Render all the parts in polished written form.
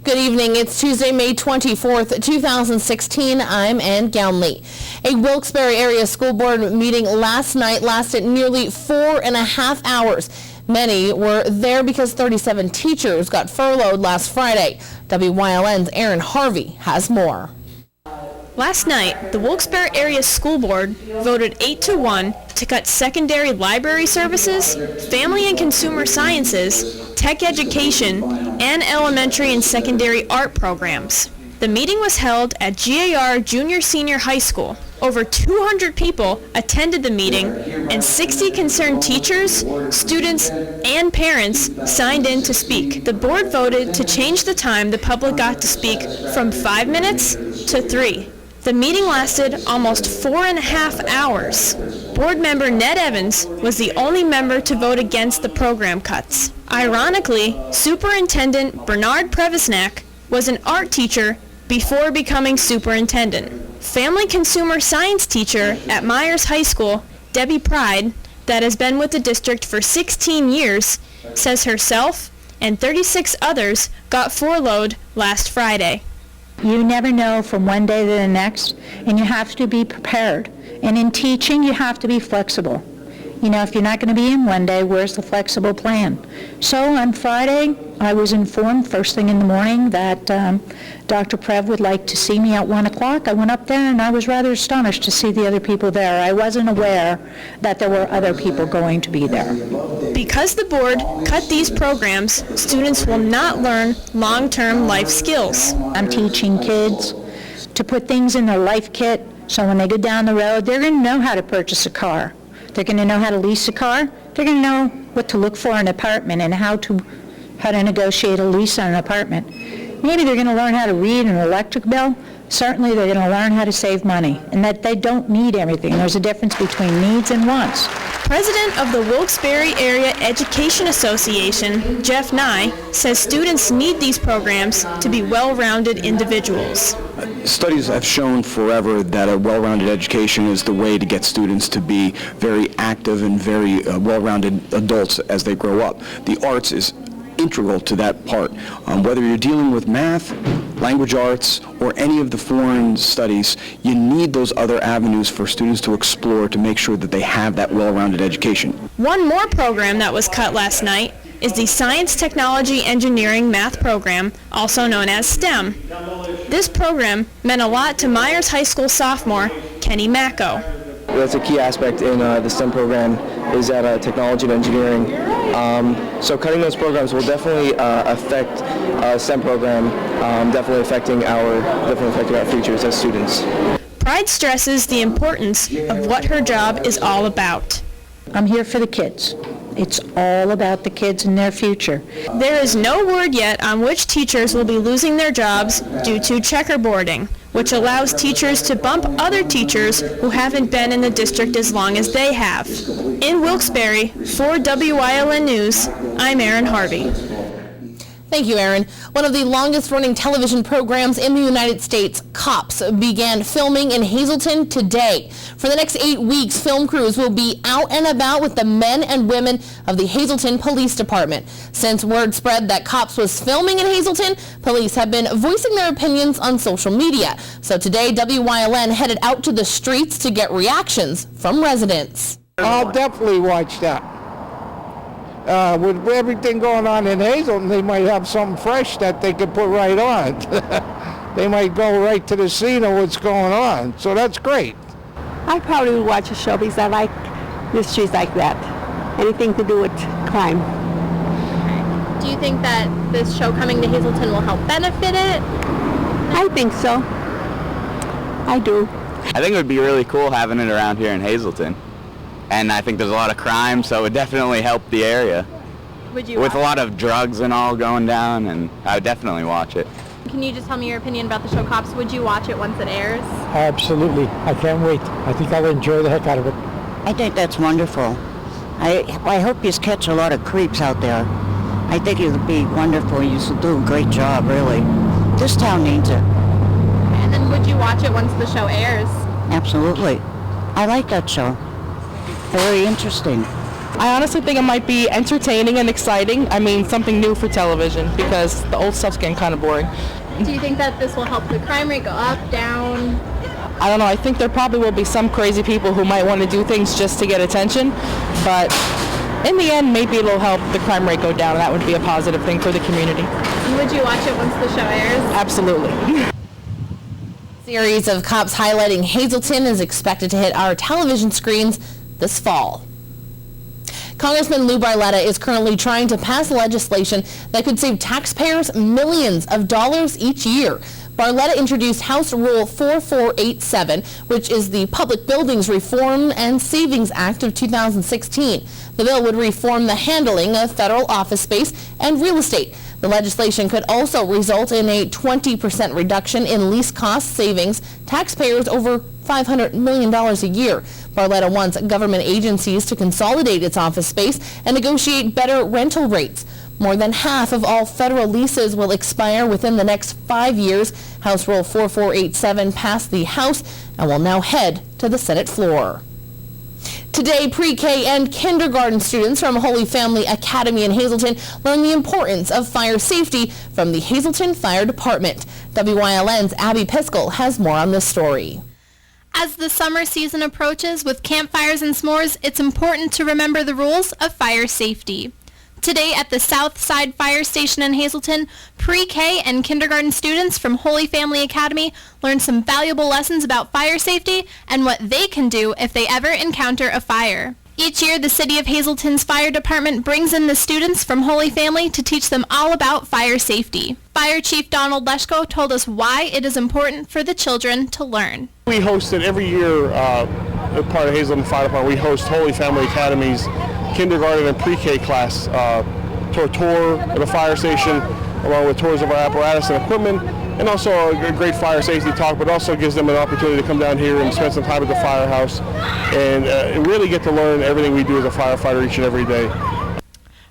Good evening. It's Tuesday, May 24th, 2016. I'm Ann Gownley. A Wilkes-Barre area school board meeting last night lasted nearly 4.5 hours. Many were there because 37 teachers got furloughed last Friday. WYLN's Aaron Harvey has more. Last night, the Wilkes-Barre Area School Board voted 8-1 to cut secondary library services, family and consumer sciences, tech education, and elementary and secondary art programs. The meeting was held at GAR Junior Senior High School. Over 200 people attended the meeting, and 60 concerned teachers, students, and parents signed in to speak. The board voted to change the time the public got to speak from 5 minutes to 3. The meeting lasted almost 4.5 hours. Board member Ned Evans was the only member to vote against the program cuts. Ironically, Superintendent Bernard Previsnak was an art teacher before becoming superintendent. Family consumer science teacher at Myers High School, Debbie Pride, that has been with the district for 16 years, says herself and 36 others got furloughed last Friday. You never know from one day to the next, and you have to be prepared. And in teaching, you have to be flexible. You know, if you're not going to be in one day, where's the flexible plan? So on Friday, I was informed first thing in the morning that Dr. Prev would like to see me at 1 o'clock. I went up there and I was rather astonished to see the other people there. I wasn't aware that there were other people going to be there. Because the board cut these programs, students will not learn long-term life skills. I'm teaching kids to put things in their life kit so when they go down the road, they're going to know how to purchase a car. They're going to know how to lease a car. They're going to know what to look for in an apartment and how to negotiate a lease on an apartment. Maybe they're going to learn how to read an electric bill. Certainly they're going to learn how to save money and that they don't need everything. There's a difference between needs and wants. President of the Wilkes-Barre Area Education Association, Jeff Nye, says students need these programs to be well-rounded individuals. Studies have shown forever that a well-rounded education is the way to get students to be very active and very well-rounded adults as they grow up. The arts is integral to that part. Whether you're dealing with math, language arts, or any of the foreign studies, you need those other avenues for students to explore to make sure that they have that well-rounded education. One more program that was cut last night is the Science, Technology, Engineering, Math program, also known as STEM. This program meant a lot to Myers High School sophomore Kenny Macco. That's a key aspect in the STEM program is that technology and engineering. So cutting those programs will definitely affect STEM program, definitely affecting our futures as students. Pride stresses the importance of what her job is all about. I'm here for the kids. It's all about the kids and their future. There is no word yet on which teachers will be losing their jobs due to checkerboarding, which allows teachers to bump other teachers who haven't been in the district as long as they have. In Wilkes-Barre, for WYLN News, I'm Aaron Harvey. Thank you, Aaron. One of the longest-running television programs in the United States, Cops, began filming in Hazleton today. For the next 8 weeks, film crews will be out and about with the men and women of the Hazleton Police Department. Since word spread that Cops was filming in Hazleton, police have been voicing their opinions on social media. So today, WYLN headed out to the streets to get reactions from residents. I'll definitely watch that. With everything going on in Hazleton, they might have something fresh that they could put right on. They might go right to the scene of what's going on, so that's great. I probably would watch a show because I like mysteries like that. Anything to do with crime. Do you think that this show coming to Hazleton will help benefit it? I think so. I do. I think it would be really cool having it around here in Hazleton. And I think there's a lot of crime, so it would definitely help the area. Would you? With a lot of drugs and all going down, and I would definitely watch it. Can you just tell me your opinion about the show Cops? Would you watch it once it airs? Absolutely. I can't wait. I think I'll enjoy the heck out of it. I think that's wonderful. I hope you catch a lot of creeps out there. I think it would be wonderful. You should do a great job, really. This town needs it. And then would you watch it once the show airs? Absolutely. I like that show. Very interesting. I honestly think it might be entertaining and exciting. I mean, something new for television because the old stuff's getting kind of boring. Do you think that this will help the crime rate go up, down? I don't know. I think there probably will be some crazy people who might want to do things just to get attention, but in the end, maybe it'll help the crime rate go down. That would be a positive thing for the community. Would you watch it once the show airs? Absolutely. Series of cops highlighting Hazleton is expected to hit our television screens this fall. Congressman Lou Barletta is currently trying to pass legislation that could save taxpayers millions of dollars each year. Barletta introduced House Rule 4487, which is the Public Buildings Reform and Savings Act of 2016. The bill would reform the handling of federal office space and real estate. The legislation could also result in a 20% reduction in lease cost savings, taxpayers over $500 million a year. Barletta wants government agencies to consolidate its office space and negotiate better rental rates. More than half of all federal leases will expire within the next 5 years. House Rule 4487 passed the House and will now head to the Senate floor. Today, pre-K and kindergarten students from Holy Family Academy in Hazleton learned the importance of fire safety from the Hazleton Fire Department. WYLN's Abby Piskel has more on this story. As the summer season approaches with campfires and s'mores, it's important to remember the rules of fire safety. Today at the South Side Fire Station in Hazleton, pre-K and kindergarten students from Holy Family Academy learned some valuable lessons about fire safety and what they can do if they ever encounter a fire. Each year, the City of Hazleton's fire department brings in the students from Holy Family to teach them all about fire safety. Fire Chief Donald Leschko told us why it is important for the children to learn. We host it every year, part of Hazleton Fire Department. We host Holy Family Academy's kindergarten and pre-K class to a tour at a fire station, along with tours of our apparatus and equipment, and also a great fire safety talk, but also gives them an opportunity to come down here and spend some time at the firehouse and really get to learn everything we do as a firefighter each and every day.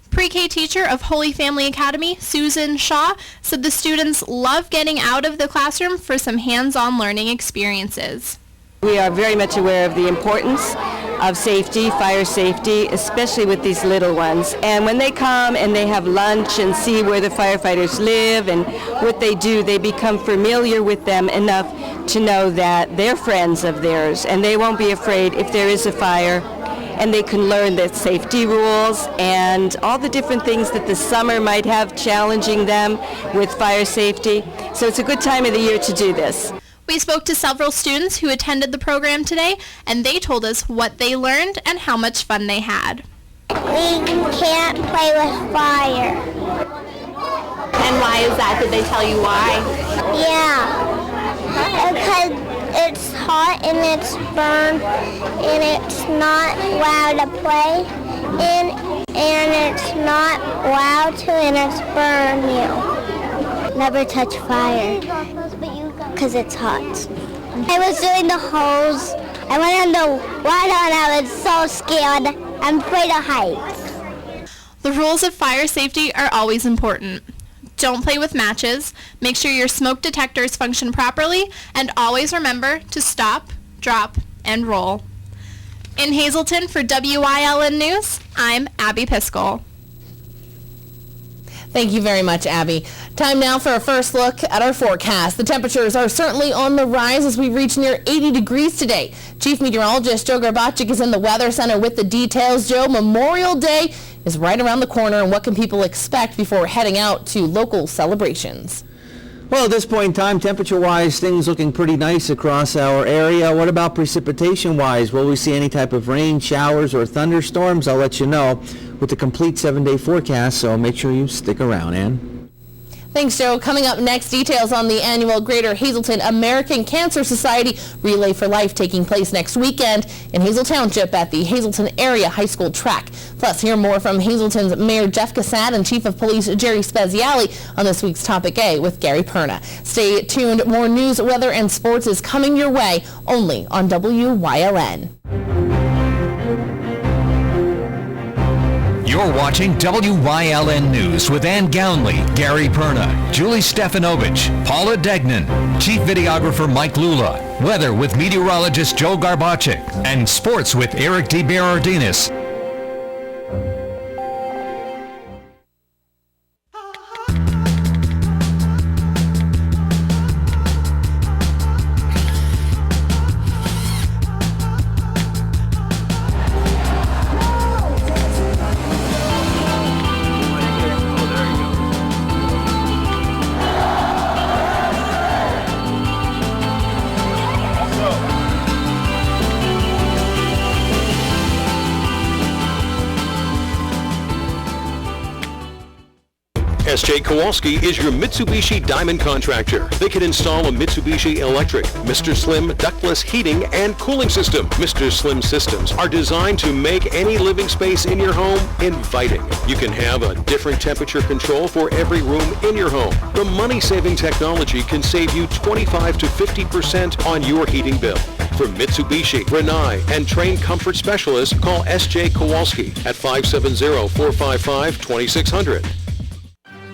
Pre-K teacher of Holy Family Academy, Susan Shaw, said the students love getting out of the classroom for some hands-on learning experiences. We are very much aware of the importance of safety, fire safety, especially with these little ones. And when they come and they have lunch and see where the firefighters live and what they do, they become familiar with them enough to know that they're friends of theirs and they won't be afraid if there is a fire. And they can learn the safety rules and all the different things that the summer might have challenging them with fire safety. So it's a good time of the year to do this. We spoke to several students who attended the program today, and they told us what they learned and how much fun they had. We can't play with fire. And why is that? Did they tell you why? Yeah, because it's hot and it's burned and it's not allowed to play and it's not allowed to and it's burn you. Never touch fire because it's hot. I was doing the hose. I went in the water and I was so scared. I'm afraid of heights. The rules of fire safety are always important. Don't play with matches, make sure your smoke detectors function properly, and always remember to stop, drop, and roll. In Hazleton for WYLN News, I'm Abby Piskel. Thank you very much, Abby. Time now for a first look at our forecast. The temperatures are certainly on the rise as we reach near 80 degrees today. Chief Meteorologist Joe Garbaczyk is in the Weather Center with the details. Joe, Memorial Day is right around the corner, and what can people expect before heading out to local celebrations? Well, at this point in time, temperature-wise, things looking pretty nice across our area. What about precipitation-wise? Will we see any type of rain, showers, or thunderstorms? I'll let you know with the complete 7-day forecast, so make sure you stick around, Ann. Thanks, Joe. Coming up next, details on the annual Greater Hazleton American Cancer Society Relay for Life taking place next weekend in Hazel Township at the Hazleton Area High School track. Plus, hear more from Hazleton's Mayor Jeff Cassad and Chief of Police Jerry Speziale on this week's Topic A with Gary Perna. Stay tuned. More news, weather, and sports is coming your way only on WYLN. You're watching WYLN News with Ann Gownley, Gary Perna, Julie Stefanovich, Paula Degnan, Chief Videographer Mike Lula, weather with meteorologist Joe Garbaczyk, and sports with Eric DeBerardinis. S.J. Kowalski is your Mitsubishi Diamond contractor. They can install a Mitsubishi electric, Mr. Slim ductless heating and cooling system. Mr. Slim systems are designed to make any living space in your home inviting. You can have a different temperature control for every room in your home. The money-saving technology can save you 25 to 50% on your heating bill. For Mitsubishi, Rinnai, and trained comfort specialists, call S.J. Kowalski at 570-455-2600.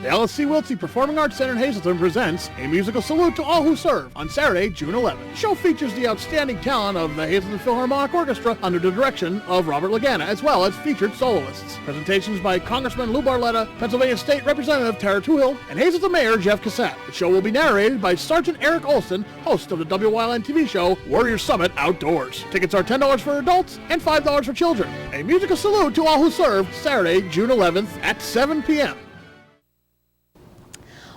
The LSC Wiltsey Performing Arts Center in Hazleton presents A Musical Salute to All Who Serve on Saturday, June 11th. The show features the outstanding talent of the Hazleton Philharmonic Orchestra under the direction of Robert Lagana, as well as featured soloists. Presentations by Congressman Lou Barletta, Pennsylvania State Representative Tara Toohill, and Hazleton Mayor Jeff Cassett. The show will be narrated by Sergeant Eric Olson, host of the WYLN TV show Warrior Summit Outdoors. Tickets are $10 for adults and $5 for children. A Musical Salute to All Who Serve, Saturday, June 11th at 7 p.m.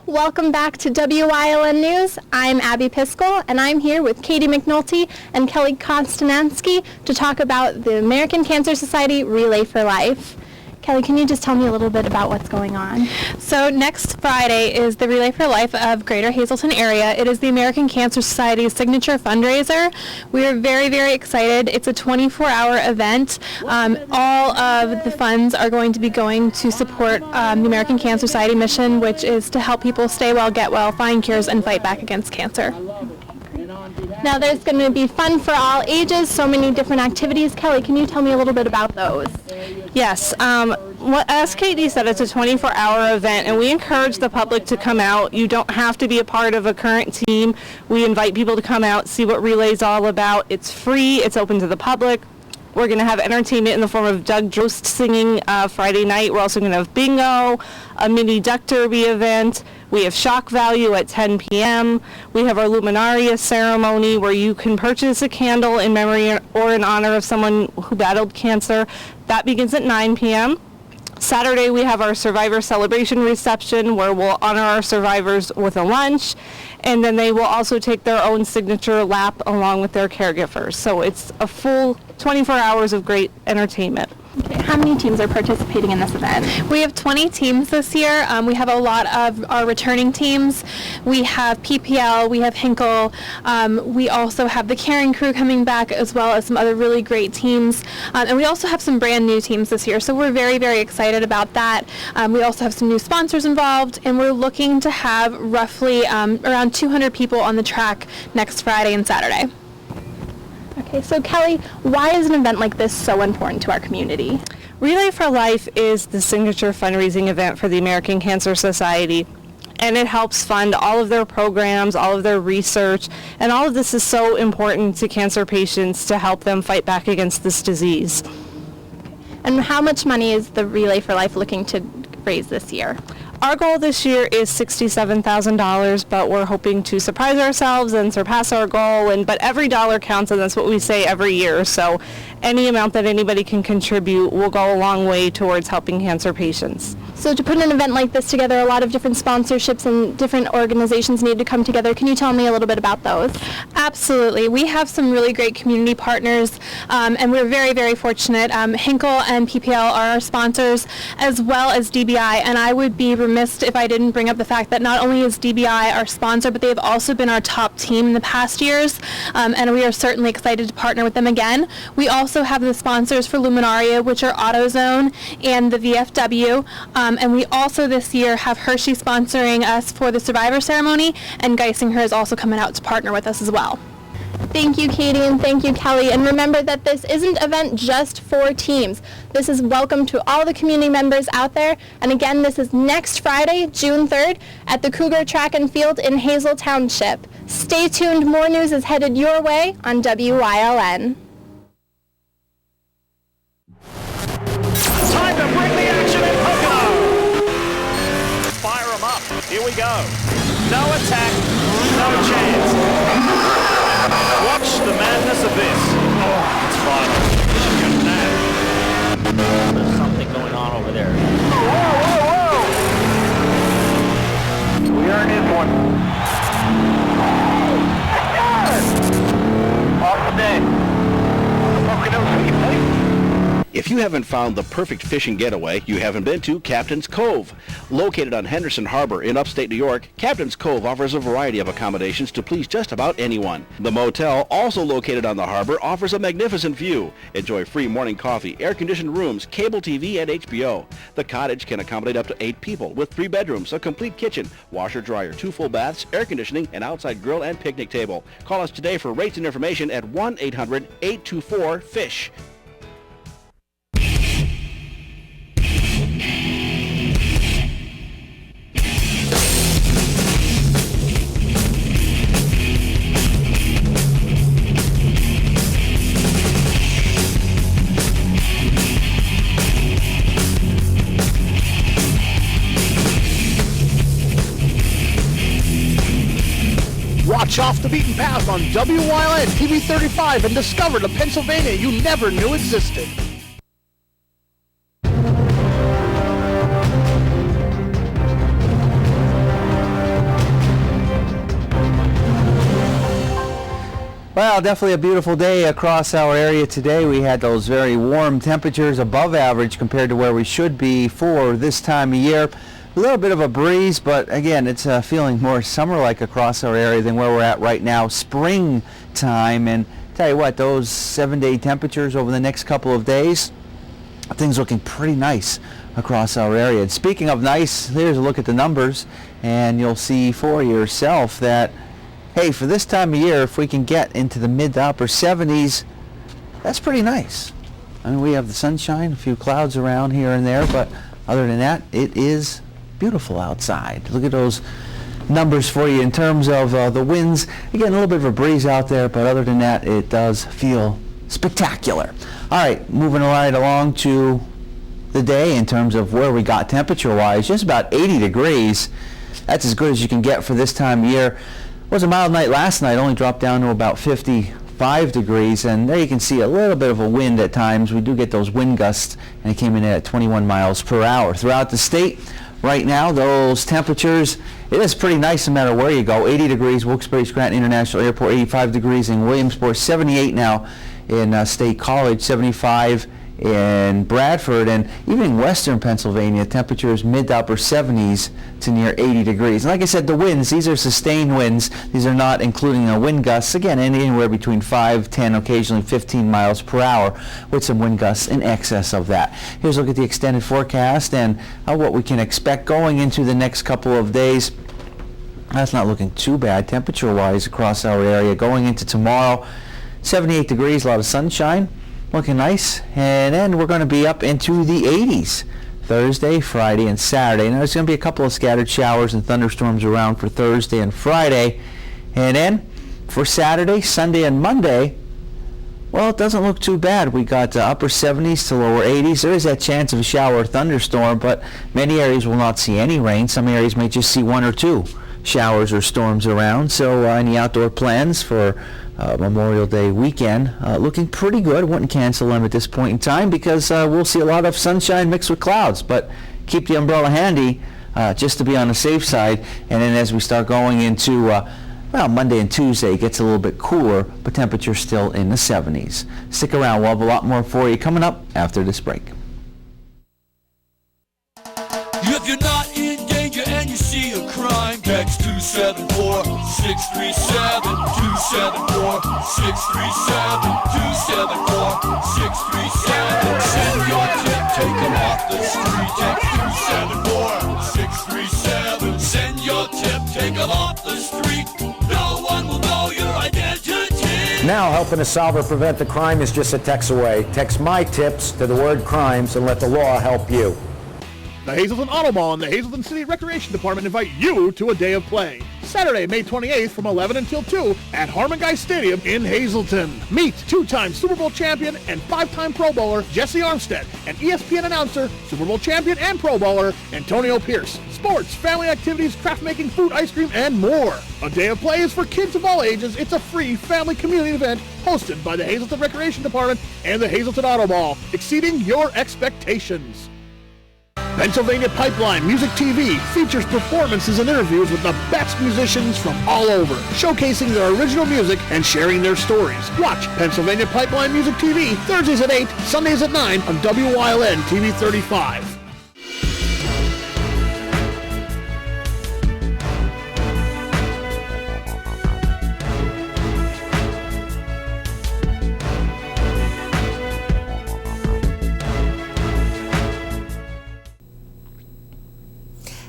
Welcome back to WYLN News. I'm Abby Piskel, and I'm here with Katie McNulty and Kelly Konstantinsky to talk about the American Cancer Society Relay for Life. Kelly, can you just tell me a little bit about what's going on? So next Friday is the Relay for Life of Greater Hazleton area. It is the American Cancer Society's signature fundraiser. We are very, very excited. It's a 24-hour event. All of the funds are going to be going to support the American Cancer Society mission, which is to help people stay well, get well, find cures, and fight back against cancer. Now there's going to be fun for all ages, so many different activities. Kelly, can you tell me a little bit about those? Yes. As Katie said, it's a 24-hour event, and we encourage the public to come out. You don't have to be a part of a current team. We invite people to come out, see what Relay's all about. It's free. It's open to the public. We're going to have entertainment in the form of Doug Drost singing Friday night. We're also going to have bingo, a mini duck derby event. We have shock value at 10 p.m. We have our Luminaria ceremony where you can purchase a candle in memory or in honor of someone who battled cancer. That begins at 9 p.m. Saturday, we have our Survivor Celebration reception where we'll honor our survivors with a lunch, and then they will also take their own signature lap along with their caregivers. So it's a full 24 hours of great entertainment. Okay, how many teams are participating in this event? We have 20 teams this year. We have a lot of our returning teams. We have PPL, we have Hinkle. We also have the Caring Crew coming back, as well as some other really great teams. And we also have some brand new teams this year, so we're very, very excited about that. We also have some new sponsors involved, and we're looking to have roughly around 200 people on the track next Friday and Saturday. Okay, so Kelly, why is an event like this so important to our community? Relay for Life is the signature fundraising event for the American Cancer Society, and it helps fund all of their programs, all of their research, and all of this is so important to cancer patients to help them fight back against this disease. And how much money is the Relay for Life looking to raise this year? Our goal this year is $67,000, but we're hoping to surprise ourselves and surpass our goal. But every dollar counts, and that's what we say every year. So any amount that anybody can contribute will go a long way towards helping cancer patients. So to put an event like this together, a lot of different sponsorships and different organizations need to come together. Can you tell me a little bit about those? Absolutely. We have some really great community partners, and we're very, very fortunate. Hinkle and PPL are our sponsors, as well as DBI, and I would be remiss if I didn't bring up the fact that not only is DBI our sponsor, but they have also been our top team in the past years, and we are certainly excited to partner with them again. We also have the sponsors for Luminaria, which are AutoZone and the VFW, and we also this year have Hershey sponsoring us for the Survivor ceremony, and Geisinger is also coming out to partner with us as well. Thank you, Katie, and thank you, Kelly. And remember that this isn't an event just for teams. This is welcome to all the community members out there. And again, this is next Friday, June 3rd, at the Cougar Track and Field in Hazel Township. Stay tuned. More news is headed your way on WYLN. Time to bring the action in Pocono. Fire them up. Here we go. No attack, no chance. Watch the madness of this. Oh, it's final. Look at that. There's something going on over there. Whoa, whoa, whoa! We earned this one. Off the deck. Pocono sweep, please. If you haven't found the perfect fishing getaway, you haven't been to Captain's Cove. Located on Henderson Harbor in upstate New York, Captain's Cove offers a variety of accommodations to please just about anyone. The motel, also located on the harbor, offers a magnificent view. Enjoy free morning coffee, air-conditioned rooms, cable TV, and HBO. The cottage can accommodate up to 8 people with 3 bedrooms, a complete kitchen, washer, dryer, 2 full baths, air conditioning, an outside grill, and picnic table. Call us today for rates and information at 1-800-824-FISH. Watch Off the Beaten Path on WYLN TV 35 and discover the Pennsylvania you never knew existed. Well, definitely a beautiful day across our area today. We had those very warm temperatures, above average compared to where we should be for this time of year. A little bit of a breeze, but again, it's feeling more summer-like across our area than where we're at right now, springtime. And tell you what, those 7-day temperatures over the next couple of days, things looking pretty nice across our area. And speaking of nice, here's a look at the numbers, and you'll see for yourself that, hey, for this time of year, if we can get into the mid to upper 70s, that's pretty nice. I mean, we have the sunshine, a few clouds around here and there, but other than that, it is beautiful outside. Look at those numbers for you in terms of the winds. Again, a little bit of a breeze out there, but other than that, it does feel spectacular. All right, moving right along to the day in terms of where we got temperature-wise, just about 80 degrees. That's as good as you can get for this time of year. It was a mild night last night, only dropped down to about 55 degrees, and there you can see a little bit of a wind at times. We do get those wind gusts, and it came in at 21 miles per hour. Throughout the state, right now, those temperatures, it is pretty nice no matter where you go. 80 degrees, Wilkes-Barre Scranton International Airport, 85 degrees in Williamsport, 78 now in State College, 75 in Bradford, and even in western Pennsylvania, temperatures mid to upper 70s to near 80 degrees. And like I said, the winds, these are sustained winds. These are not including wind gusts, again, anywhere between 5, 10, occasionally 15 miles per hour, with some wind gusts in excess of that. Here's a look at the extended forecast and what we can expect going into the next couple of days. That's not looking too bad temperature-wise across our area. Going into tomorrow, 78 degrees, a lot of sunshine. Looking nice, and then we're going to be up into the 80s Thursday, Friday, and Saturday. Now there's going to be a couple of scattered showers and thunderstorms around for Thursday and Friday, and then for Saturday, Sunday, and Monday, well, it doesn't look too bad. We got upper 70s to lower 80s. There is that chance of a shower or thunderstorm, but many areas will not see any rain. Some areas may just see 1 or 2 showers or storms around. So any outdoor plans for Memorial Day weekend looking pretty good. Wouldn't cancel them at this point in time because we'll see a lot of sunshine mixed with clouds, but keep the umbrella handy just to be on the safe side. And then as we start going into well, Monday and Tuesday, it gets a little bit cooler, but temperatures still in the 70s. Stick around, we'll have a lot more for you coming up after this break. If you're not in danger and you see a crime, text 274-637, 274-637, 274-637. Send your tip, take them off the street. Text 274-637. Send your tip, take them off the street. No one will know your identity. Now helping to solve or prevent the crime is just a text away. Text my tips to the word crimes and let the law help you. The Hazleton Auto Mall and the Hazleton City Recreation Department invite you to a day of play. Saturday, May 28th from 11 until 2 at Harmon Guy Stadium in Hazleton. Meet 2-time Super Bowl champion and 5-time Pro Bowler Jesse Armstead and ESPN announcer, Super Bowl champion and Pro Bowler Antonio Pierce. Sports, family activities, craft making, food, ice cream, and more. A day of play is for kids of all ages. It's a free family community event hosted by the Hazleton Recreation Department and the Hazleton Auto Mall, exceeding your expectations. Pennsylvania Pipeline Music TV features performances and interviews with the best musicians from all over, showcasing their original music and sharing their stories. Watch Pennsylvania Pipeline Music TV Thursdays at 8, Sundays at 9 on WYLN TV 35.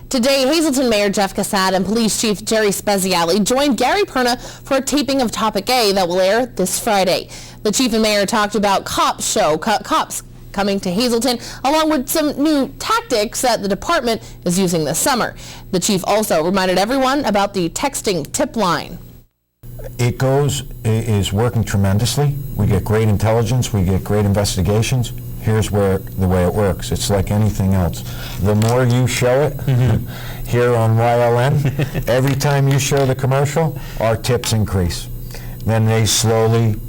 Today, Hazleton Mayor Jeff Cassat and Police Chief Jerry Speziale joined Gary Perna for a taping of Topic A that will air this Friday. The Chief and Mayor talked about cops coming to Hazleton, along with some new tactics that the department is using this summer. The Chief also reminded everyone about the texting tip line. It is working tremendously. We get great intelligence, we get great investigations. Here's the way it works. It's like anything else. The more you show it here on YLN, every time you show the commercial, our tips increase. Then they slowly,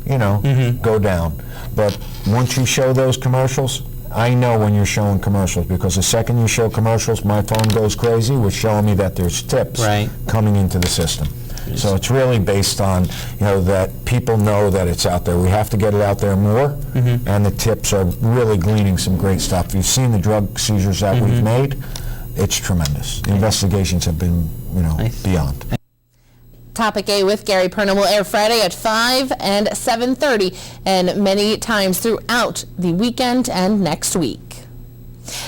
go down. But once you show those commercials, I know when you're showing commercials, because the second you show commercials, my phone goes crazy with showing me that there's tips coming into the system. So it's really based on, that people know that it's out there. We have to get it out there more, and the tips are really gleaning some great stuff. If you've seen the drug seizures that we've made, it's tremendous. The investigations have been, beyond. Topic A with Gary Perna will air Friday at 5 and 7:30 and many times throughout the weekend and next week.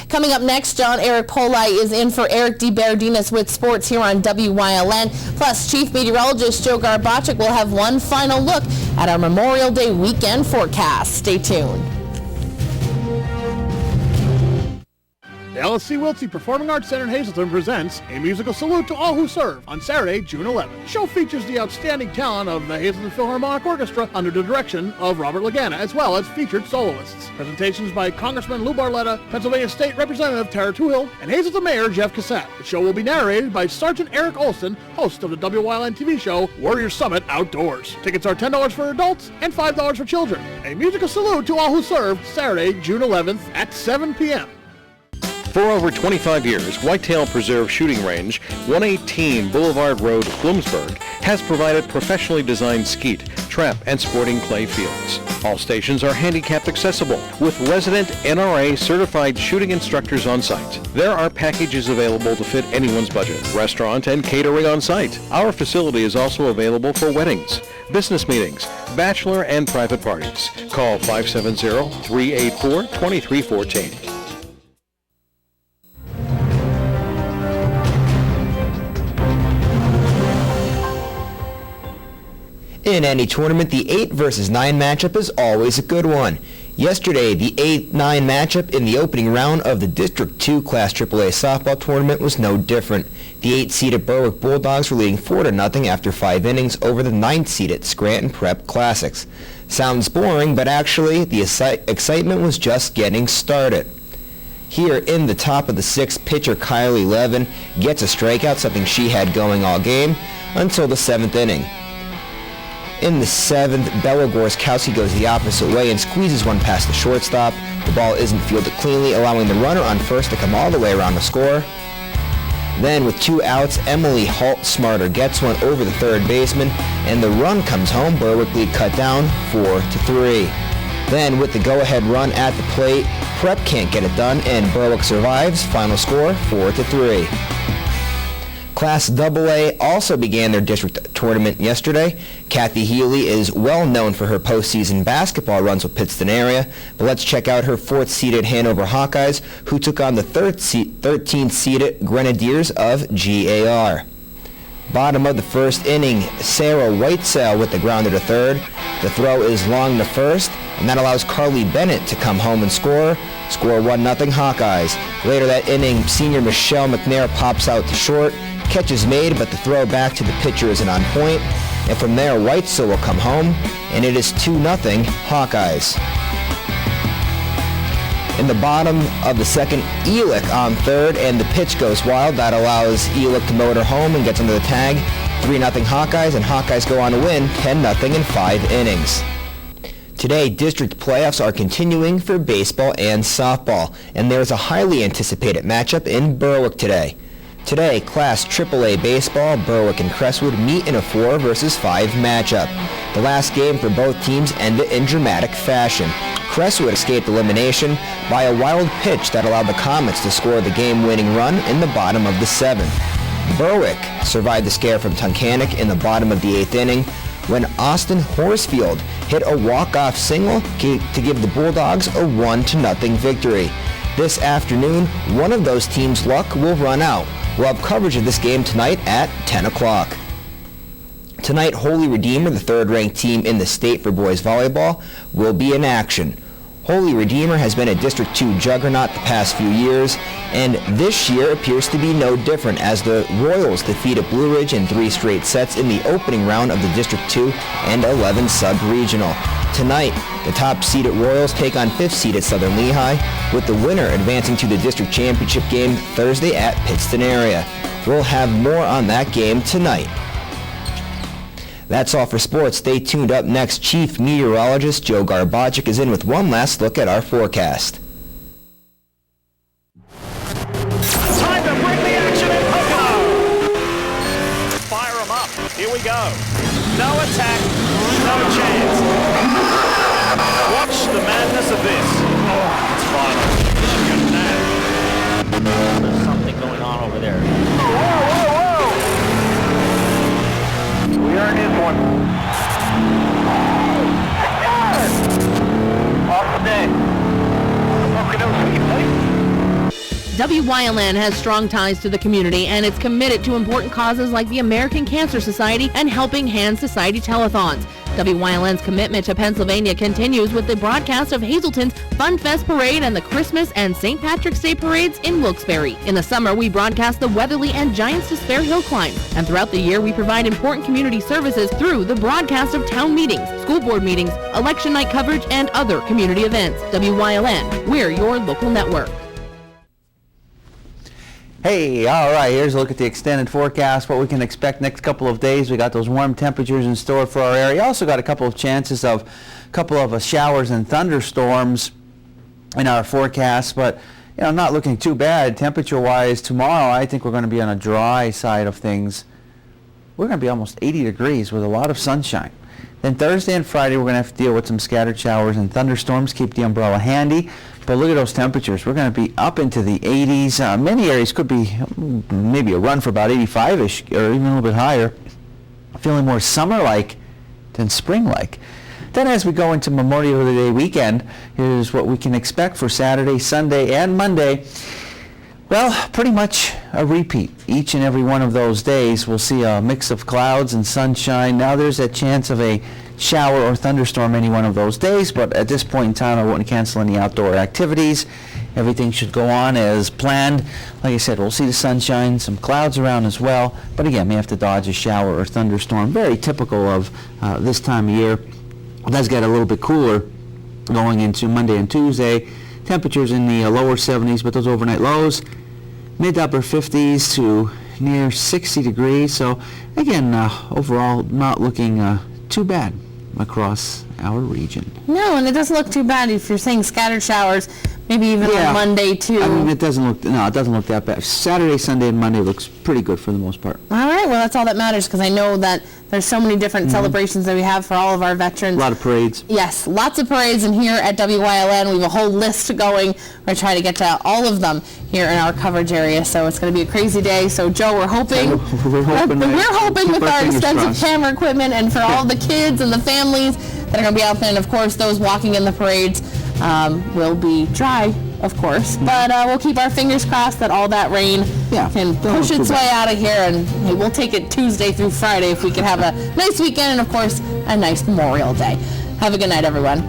Coming up next, John Eric Polai is in for Eric DeBerdinas with sports here on WYLN. Plus, Chief Meteorologist Joe Garbacik will have one final look at our Memorial Day weekend forecast. Stay tuned. The LSC Wiltsey Performing Arts Center in Hazleton presents A Musical Salute to All Who Serve on Saturday, June 11th. The show features the outstanding talent of the Hazleton Philharmonic Orchestra under the direction of Robert Lagana, as well as featured soloists. Presentations by Congressman Lou Barletta, Pennsylvania State Representative Tara Toohill, and Hazleton Mayor Jeff Cassat. The show will be narrated by Sergeant Eric Olson, host of the WYLN TV show Warrior Summit Outdoors. Tickets are $10 for adults and $5 for children. A Musical Salute to All Who Serve, Saturday, June 11th at 7 p.m. For over 25 years, Whitetail Preserve Shooting Range, 118 Boulevard Road, Bloomsburg, has provided professionally designed skeet, trap, and sporting clay fields. All stations are handicapped accessible with resident NRA certified shooting instructors on site. There are packages available to fit anyone's budget, restaurant and catering on site. Our facility is also available for weddings, business meetings, bachelor and private parties. Call 570-384-2314. In any tournament, the 8 versus 9 matchup is always a good one. Yesterday, the 8-9 matchup in the opening round of the District 2 Class AAA softball tournament was no different. The 8-seeded Berwick Bulldogs were leading 4-0 after 5 innings over the 9-seeded Scranton Prep Classics. Sounds boring, but actually, the excitement was just getting started. Here in the top of the 6th, pitcher Kylie Levin gets a strikeout, something she had going all game, until the 7th inning. In the 7th, Bella Gorskowski goes the opposite way and squeezes one past the shortstop. The ball isn't fielded cleanly, allowing the runner on first to come all the way around the score. Then, with 2 outs, Emily Halt-Smarter gets one over the third baseman, and the run comes home. Berwick lead cut down 4-3. Then, with the go-ahead run at the plate, Prep can't get it done, and Berwick survives. Final score 4-3. Class AA also began their district tournament yesterday. Kathy Healy is well known for her postseason basketball runs with Pittston area, but let's check out her 4th-seeded Hanover Hawkeyes, who took on the 13th-seeded Grenadiers of GAR. Bottom of the 1st inning, Sarah Whitesail with the grounder to 3rd. The throw is long to 1st, and that allows Carly Bennett to come home and score. Score 1-0 Hawkeyes. Later that inning, senior Michelle McNair pops out to short. Catch is made, but the throw back to the pitcher isn't on point. And from there, Whitesail will come home, and it is 2-0 Hawkeyes. In the bottom of the 2nd, Elick on 3rd, and the pitch goes wild. That allows Elick to motor home and gets under the tag. 3-0 Hawkeyes, and Hawkeyes go on to win 10-0 in 5 innings. Today, district playoffs are continuing for baseball and softball, and there's a highly anticipated matchup in Berwick today. Today, Class AAA baseball, Berwick and Crestwood meet in a 4 versus 5 matchup. The last game for both teams ended in dramatic fashion. Crestwood escaped elimination by a wild pitch that allowed the Comets to score the game-winning run in the bottom of the 7th. Berwick survived the scare from Tunkhannock in the bottom of the 8th inning when Austin Horsfield hit a walk-off single to give the Bulldogs a 1-0 victory. This afternoon, one of those teams' luck will run out. We'll have coverage of this game tonight at 10 o'clock. Tonight, Holy Redeemer, the third-ranked team in the state for boys volleyball, will be in action. Holy Redeemer has been a District 2 juggernaut the past few years, and this year appears to be no different as the Royals defeated Blue Ridge in 3 straight sets in the opening round of the District 2 and 11 sub-regional. Tonight, the top-seeded Royals take on 5th-seeded Southern Lehigh, with the winner advancing to the district championship game Thursday at Pittston area. We'll have more on that game tonight. That's all for sports. Stay tuned. Up next, Chief Meteorologist Joe Garbacic is in with one last look at our forecast. Time to bring the action in Pocono. Fire them up. Here we go. No attack, no chance. Watch the madness of this. Oh, it's final. Look at that. There's something going on over there. We are in one. Off the day. Pocono Sweet Plate. WYLN has strong ties to the community and it's committed to important causes like the American Cancer Society and Helping Hands Society telethons. WYLN's commitment to Pennsylvania continues with the broadcast of Hazelton's Fun Fest Parade and the Christmas and St. Patrick's Day parades in Wilkes-Barre. In the summer, we broadcast the Weatherly and Giants Despair Hill climb. And throughout the year, we provide important community services through the broadcast of town meetings, school board meetings, election night coverage, and other community events. WYLN, we're your local network. Hey, all right, here's a look at the extended forecast, what we can expect next couple of days. We got those warm temperatures in store for our area. Also got a couple of chances of showers and thunderstorms in our forecast, but not looking too bad temperature-wise. Tomorrow, I think we're going to be on a dry side of things. We're going to be almost 80 degrees with a lot of sunshine. Then Thursday and Friday, we're going to have to deal with some scattered showers and thunderstorms. Keep the umbrella handy. But look at those temperatures. We're going to be up into the 80s. Many areas could be maybe a run for about 85-ish or even a little bit higher. Feeling more summer-like than spring-like. Then as we go into Memorial Day weekend, here's what we can expect for Saturday, Sunday, and Monday. Well, pretty much a repeat. Each and every one of those days we'll see a mix of clouds and sunshine. Now there's a chance of a shower or thunderstorm any one of those days, but at this point in time I wouldn't cancel any outdoor activities. Everything should go on as planned. Like I said, we'll see the sunshine, some clouds around as well, but again, may have to dodge a shower or thunderstorm. Very typical of this time of year. It does get a little bit cooler going into Monday and Tuesday. Temperatures in the lower 70s, but those overnight lows, mid to upper 50s to near 60 degrees. So again, overall not looking too bad across our region. No, and it doesn't look too bad if you're saying scattered showers, maybe even on Monday too. I mean, it doesn't look that bad. Saturday, Sunday, and Monday looks pretty good for the most part. All right, well, that's all that matters because I know that there's so many different celebrations that we have for all of our veterans. A lot of parades. Yes, lots of parades, and here at WYLN we have a whole list going. We're trying to get to all of them here in our coverage area, so it's going to be a crazy day. So, Joe, we're hoping with our extensive camera equipment and for all the kids and the families that are going to be out there, and of course those walking in the parades will be dry, of course. But we'll keep our fingers crossed that all that rain can push its way out of here, and hey, we'll take it Tuesday through Friday if we can have a nice weekend and, of course, a nice Memorial Day. Have a good night, everyone.